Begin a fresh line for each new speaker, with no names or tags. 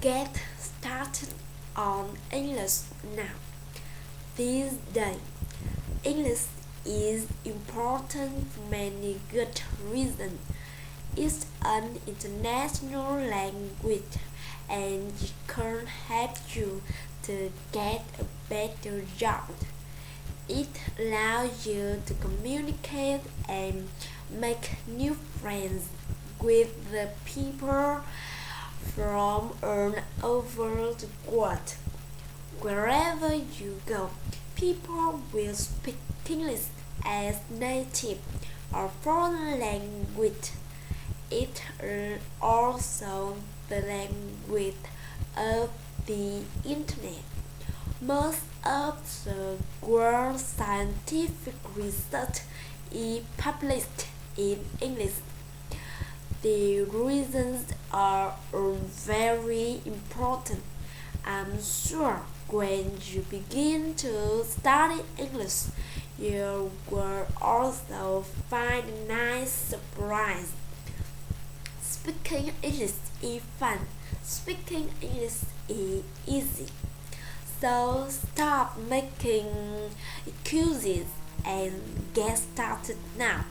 Get started on English now. This day, English is important for many good reasons. It's an international language and it can help you to get a better job. It allows you to communicate and make new friends with the people from all over the world. Wherever you go, people will speak English as native or foreign language. It is also the language of the internet. Most of the world's scientific research is published in English. The reasons are very important. I'm sure when you begin to study English, you will also find a nice surprise. Speaking English is fun. Speaking English is easy. So stop making excuses and get started now.